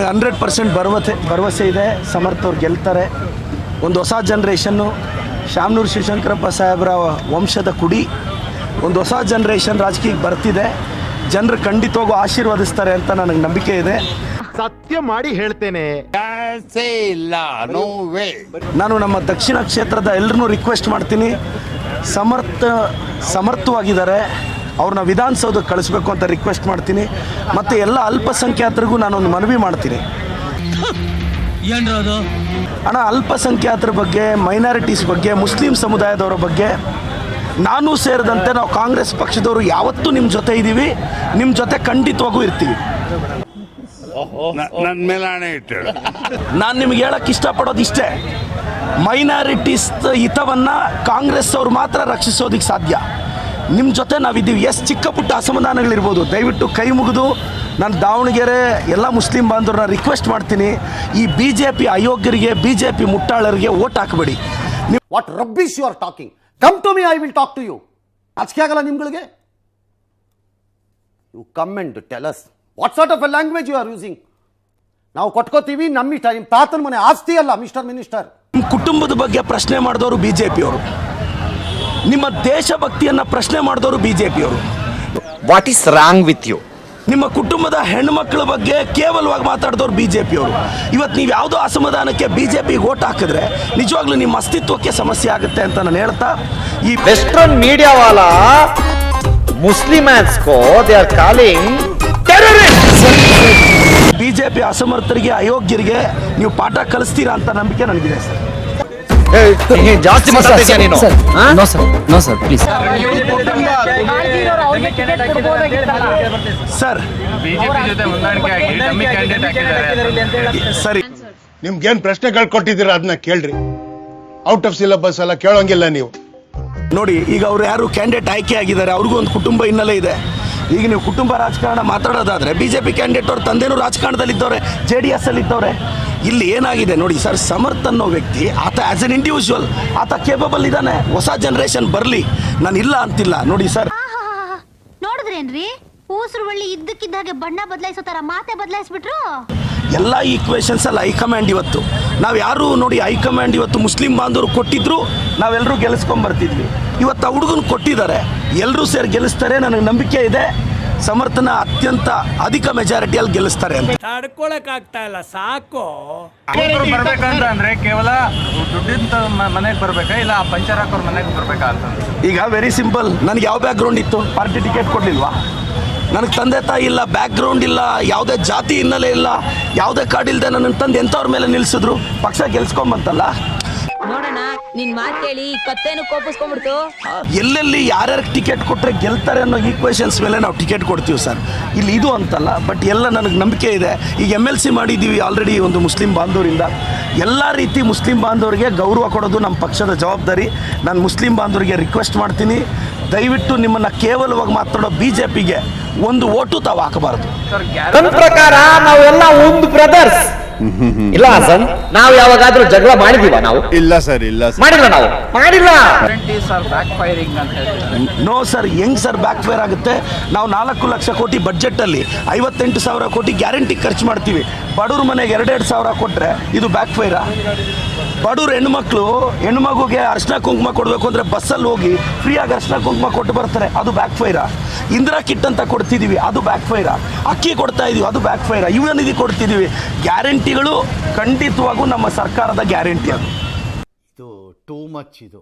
100% ಭರವಸೆ ಇದೆ. ಸಮರ್ಥ ಅವ್ರು ಗೆಲ್ತಾರೆ. ಒಂದು ಹೊಸ ಜನ್ರೇಷನ್ನು, ಶಾಮನೂರು ಶಿವಶಂಕರಪ್ಪ ಸಾಹೇಬ್ರ ವಂಶದ ಕುಡಿ, ಒಂದು ಹೊಸ ಜನ್ರೇಷನ್ ರಾಜಕೀಯಕ್ಕೆ ಬರ್ತಿದೆ. ಜನರು ಖಂಡಿತವಾಗೂ ಆಶೀರ್ವದಿಸ್ತಾರೆ ಅಂತ ನನಗೆ ನಂಬಿಕೆ ಇದೆ. ಸತ್ಯ ಮಾಡಿ ಹೇಳ್ತೇನೆ, ನಾನು ನಮ್ಮ ದಕ್ಷಿಣ ಕ್ಷೇತ್ರದ ಎಲ್ಲರನ್ನೂ ರಿಕ್ವೆಸ್ಟ್ ಮಾಡ್ತೀನಿ, ಸಮರ್ಥವಾಗಿದ್ದಾರೆ, ಅವ್ರನ್ನ ವಿಧಾನಸೌಧಕ್ಕೆ ಕಳಿಸ್ಬೇಕು ಅಂತ ರಿಕ್ವೆಸ್ಟ್ ಮಾಡ್ತೀನಿ. ಮತ್ತು ಎಲ್ಲ ಅಲ್ಪಸಂಖ್ಯಾತರಿಗೂ ನಾನೊಂದು ಮನವಿ ಮಾಡ್ತೀನಿ. ಅಣ್ಣ, ಅಲ್ಪಸಂಖ್ಯಾತರ ಬಗ್ಗೆ, ಮೈನಾರಿಟೀಸ್ ಬಗ್ಗೆ, ಮುಸ್ಲಿಂ ಸಮುದಾಯದವರ ಬಗ್ಗೆ ನಾನು ಸೇರಿದಂತೆ ನಾವು ಕಾಂಗ್ರೆಸ್ ಪಕ್ಷದವರು ಯಾವತ್ತೂ ನಿಮ್ಮ ಜೊತೆ ಇದ್ದೀವಿ, ನಿಮ್ಮ ಜೊತೆ ಖಂಡಿತವಾಗೂ ಇರ್ತೀವಿ. ನಾನು ನಿಮ್ಗೆ ಹೇಳಕ್ಕೆ ಇಷ್ಟಪಡೋದು ಇಷ್ಟೇ, ಮೈನಾರಿಟೀಸ್ ಹಿತವನ್ನು ಕಾಂಗ್ರೆಸ್ ಅವರು ಮಾತ್ರ ರಕ್ಷಿಸೋದಕ್ಕೆ ಸಾಧ್ಯ. ನಿಮ್ಮ ಜೊತೆ ನಾವಿದ್ದೀವಿ. ಚಿಕ್ಕ ಪುಟ್ಟ ಅಸಮಾಧಾನಗಳಿರ್ಬೋದು, ದಯವಿಟ್ಟು ಕೈ ಮುಗಿದು ನಾನು ದಾವಣಗೆರೆ ಎಲ್ಲ ಮುಸ್ಲಿಂ ಬಾಂಧವರನ್ನ ರಿಕ್ವೆಸ್ಟ್ ಮಾಡ್ತೀನಿ, ಈ BJP ಅಯೋಗ್ಯರಿಗೆ, BJP ಮುಟ್ಟಾಳರಿಗೆ ವೋಟ್ ಹಾಕಬೇಡಿ. What rubbish you are talking? Come to me, I will talk to you. ನಾಚಿಕೆ ಆಗಲ್ಲ ನಿಮ್ಗಳಿಗೆ? You come and tell us what sort of a language you are using. ನಾವು ಕೊಟ್ಕೋತೀವಿ, ನಮ್ಮ ತಾತನ ಮನೆ ಆಸ್ತಿ ಅಲ್ಲ ಮಿಸ್ಟರ್ ಮಿನಿಸ್ಟರ್. ನಿಮ್ಮ ಕುಟುಂಬದ ಬಗ್ಗೆ ಪ್ರಶ್ನೆ ಮಾಡಿದವರು BJP ಅವರು, ನಿಮ್ಮ ದೇಶಭಕ್ತಿಯನ್ನು ಪ್ರಶ್ನೆ ಮಾಡಿದವರು BJP ಅವರು. What is wrong with you? ನಿಮ್ಮ ಕುಟುಂಬದ ಹೆಣ್ಮಕ್ಳ ಬಗ್ಗೆ ಕೇವಲವಾಗಿ ಮಾತಾಡಿದವರು BJP ಅವರು. ಇವತ್ತು ನೀವು ಯಾವುದೋ ಅಸಮಾಧಾನಕ್ಕೆ BJPಗೆ ವೋಟ್ ಹಾಕಿದ್ರೆ ನಿಜವಾಗ್ಲೂ ನಿಮ್ಮ ಅಸ್ತಿತ್ವಕ್ಕೆ ಸಮಸ್ಯೆ ಆಗುತ್ತೆ ಅಂತ ನಾನು ಹೇಳ್ತಾ, ಈ ವೆಸ್ಟರ್ನ್ ಮೀಡಿಯಾ ವಾಲ ಮುಸ್ಲಿಮ್ಸ್ ಕೋ they are calling terrorist. BJP ಅಸಮರ್ಥರಿಗೆ, ಅಯೋಗ್ಯರಿಗೆ ನೀವು ಪಾಠ ಕಲಿಸ್ತೀರಾ ಅಂತ ನಂಬಿಕೆ ನನಗಿದೆ ಸರ್. ಜಾಸ್ತಿ ಮಾತಾಡ್ತೀಯ ನೀನು. No sir please. ಸರ್ ಸರಿ, ನಿಮ್ಗೇನ್ ಪ್ರಶ್ನೆಗಳು ಕೊಟ್ಟಿದ್ದೀರಾ ಅದನ್ನ ಕೇಳ್ರಿ. ಔಟ್ ಆಫ್ ಸಿಲೆಬಸ್ ಎಲ್ಲ ಕೇಳೋಂಗಿಲ್ಲ ನೀವು. ನೋಡಿ, ಈಗ ಅವ್ರು ಯಾರು ಕ್ಯಾಂಡಿಡೇಟ್ ಆಯ್ಕೆ ಆಗಿದ್ದಾರೆ, ಅವ್ರಿಗೂ ಒಂದು ಕುಟುಂಬ ಹಿನ್ನೆಲೆ ಇದೆ. ಈಗ ನೀವು ಕುಟುಂಬ ರಾಜಕಾರಣ ಮಾತಾಡೋದಾದ್ರೆ BJP ಕ್ಯಾಂಡಿಡೇಟ್ ಅವ್ರ ತಂದೆನೂ ರಾಜಕಾರಣದಲ್ಲಿದ್ದವ್ರೆ, JDS ಅಲ್ಲಿ ಇದ್ದವ್ರೆ. ಇಲ್ಲಿ ಏನಾಗಿದೆ ನೋಡಿ ಸರ್, ಸಮರ್ಥ ಅನ್ನೋ ವ್ಯಕ್ತಿ, ಆತ ಆಸ್ ಎನ್ ಇಂಡಿವಿಜುವಲ್ ಆತ ಕೇಪಬಲ್ ಇದ್ದಾನೆ. ಹೊಸ ಜನರೇಷನ್ ಬರಲಿ, ನಾನು ಇಲ್ಲ ಅಂತಿಲ್ಲ. ನೋಡಿ ಸರ್, ನೋಡಿದ್ರೇನ್ರಿ, ಊಸರು ಬಳ್ಳಿ ಇದ್ದಕ್ಕಿದ್ದಾಗೆ ಬಣ್ಣ ಬದಲಾಯಿಸೋ ತರ ಮಾತೆ ಬದಲಾಯಿಸ್ಬಿಟ್ರು. ಎಲ್ಲ ಈಕ್ವೇಷನ್ಸ್ ಅಲ್ಲಿ ಹೈಕಮಾಂಡ್ ಇವತ್ತು ನಾವು ಯಾರು ನೋಡಿ, ಹೈಕಮಾಂಡ್ ಇವತ್ತು ಮುಸ್ಲಿಂ ಬಾಂಧವರು ಕೊಟ್ಟಿದ್ರು, ನಾವೆಲ್ಲರೂ ಗೆಲ್ಲಿಸ್ಕೊಂಡ್ ಬರ್ತಿದ್ವಿ. ಇವತ್ತು ಆ ಹುಡುಗನ ಕೊಟ್ಟಿದ್ದಾರೆ, ಎಲ್ಲರೂ ಸೇರಿ ಗೆಲ್ಲಿಸ್ತಾರೆ. ನನಗೆ ನಂಬಿಕೆ ಇದೆ, ಸಮರ್ಥನ ಅತ್ಯಂತ ಅಧಿಕ ಮೆಜಾರಿಟಿಯಲ್ಲಿ ಗೆಲ್ಲಿಸ್ತಾರೆ ಅಂತ. ತಡ್ಕೊಳಕ್ ಆಗ್ತಾ ಇಲ್ಲ, ಸಾಕು. ಬರ್ಬೇಕಂದ್ರೆ ಕೇವಲ ದುಡ್ಡಿಂದ ಮನೆಗೆ ಬರ್ಬೇಕಾ, ಇಲ್ಲ ಪಂಚರ್ ಹಾಕೋರ್ ಮನೆಗೆ ಬರ್ಬೇಕಾ ಅಂತ? ಈಗ ವೆರಿ ಸಿಂಪಲ್, ನನಗೆ ಯಾವ ಬ್ಯಾಕ್ ಗ್ರೌಂಡ್ ಇತ್ತು? ಪಾರ್ಟಿ ಟಿಕೆಟ್ ಕೊಡ್ಲಿಲ್ವಾ? ನನಗೆ ತಂದೆ ತಾಯಿ ಇಲ್ಲ, ಬ್ಯಾಕ್ ಗ್ರೌಂಡ್ ಇಲ್ಲ, ಯಾವುದೇ ಜಾತಿ ಹಿನ್ನೆಲೆ ಇಲ್ಲ, ಯಾವುದೇ ಕಾರ್ಡ್ ಇಲ್ಲದೆ ನನ್ನ ತಂದೆ ಎಂಥವ್ರ ಮೇಲೆ ನಿಲ್ಸಿದ್ರು, ಪಕ್ಷ ಗೆಲ್ಸ್ಕೊಂಬಂತಲ್ಲ. ನೋಡೋಣ, ನಿನ್ ಮಾತು ಕೇಳಿ ಕತ್ತೇನು ಕೋಪಿಸ್ಕೊಂಡ್ಬಿಡ್ತು. ಎಲ್ಲೆಲ್ಲಿ ಯಾರ್ಯಾರಿಗೆ ಟಿಕೆಟ್ ಕೊಟ್ಟರೆ ಗೆಲ್ತಾರೆ ಅನ್ನೋ ಈಕ್ವೇಷನ್ಸ್ ಮೇಲೆ ನಾವು ಟಿಕೆಟ್ ಕೊಡ್ತೀವಿ ಸರ್. ಇಲ್ಲಿ ಇದು ಅಂತಲ್ಲ, ಬಟ್ ಎಲ್ಲ ನನಗೆ ನಂಬಿಕೆ ಇದೆ. ಈಗ MLC ಮಾಡಿದ್ದೀವಿ ಆಲ್ರೆಡಿ ಒಂದು ಮುಸ್ಲಿಂ ಬಾಂಧವರಿಂದ. ಎಲ್ಲ ರೀತಿ ಮುಸ್ಲಿಂ ಬಾಂಧವರಿಗೆ ಗೌರವ ಕೊಡೋದು ನಮ್ಮ ಪಕ್ಷದ ಜವಾಬ್ದಾರಿ. ನಾನು ಮುಸ್ಲಿಂ ಬಾಂಧವರಿಗೆ ರಿಕ್ವೆಸ್ಟ್ ಮಾಡ್ತೀನಿ, ದಯವಿಟ್ಟು ನಿಮ್ಮನ್ನು ಕೇವಲವಾಗಿ ಮಾತಾಡೋ BJPಗೆ ಒಂದು ಓಟು ತಾವು ಹಾಕಬಾರದು. ನನ್ನ ಪ್ರಕಾರ ನಾವೆಲ್ಲ ಒಂದು ಬ್ರದರ್ಸ್. ಇಲ್ಲ ಸರ್, ನಾವು ಯಾವಾಗಾದ್ರೂ ಜಗಳ ಮಾಡಿದೀವ? ನಾವು ಇಲ್ಲ ಸರ್, ಇಲ್ಲ ಮಾಡಿಲ್ಲ, ನಾವು ಮಾಡಿಲ್ಲ. ನೋ ಸರ್, ಹೆಂಗ್ ಸರ್ ಬ್ಯಾಕ್ ಫೈರ್ ಆಗುತ್ತೆ? ನಾವು 4 ಲಕ್ಷ ಕೋಟಿ ಬಡ್ಜೆಟಲ್ಲಿ 58,000 ಕೋಟಿ ಗ್ಯಾರಂಟಿ ಖರ್ಚು ಮಾಡ್ತೀವಿ. ಬಡವ್ರ ಮನೆಗೆ 2,000 ಕೊಟ್ಟರೆ ಇದು ಬ್ಯಾಕ್ ಫೈರಾ? ಬಡವ್ರ ಹೆಣ್ಮಗುಗೆ ಅರ್ಶಿನ ಕುಂಕುಮ ಕೊಡಬೇಕು ಅಂದರೆ ಬಸ್ಸಲ್ಲಿ ಹೋಗಿ ಫ್ರೀಯಾಗಿ ಅರ್ಶಿನ ಕುಂಕುಮ ಕೊಟ್ಟು ಬರ್ತಾರೆ, ಅದು ಬ್ಯಾಕ್ ಫೈರಾ? ಇಂದಿರಾ ಕಿಟ್ ಅಂತ ಕೊಡ್ತಿದ್ದೀವಿ, ಅದು ಬ್ಯಾಕ್ ಫೈರಾ? ಅಕ್ಕಿ ಕೊಡ್ತಾ ಇದೀವಿ, ಅದು ಬ್ಯಾಕ್ ಫೈರಾ? ಯುವ ನಿಧಿ ಕೊಡ್ತಿದ್ದೀವಿ. ಗ್ಯಾರಂಟಿಗಳು ಖಂಡಿತವಾಗೂ ನಮ್ಮ ಸರ್ಕಾರದ ಗ್ಯಾರಂಟಿ. ಅದು ಇದು ಟೂ ಮಚ್. ಇದು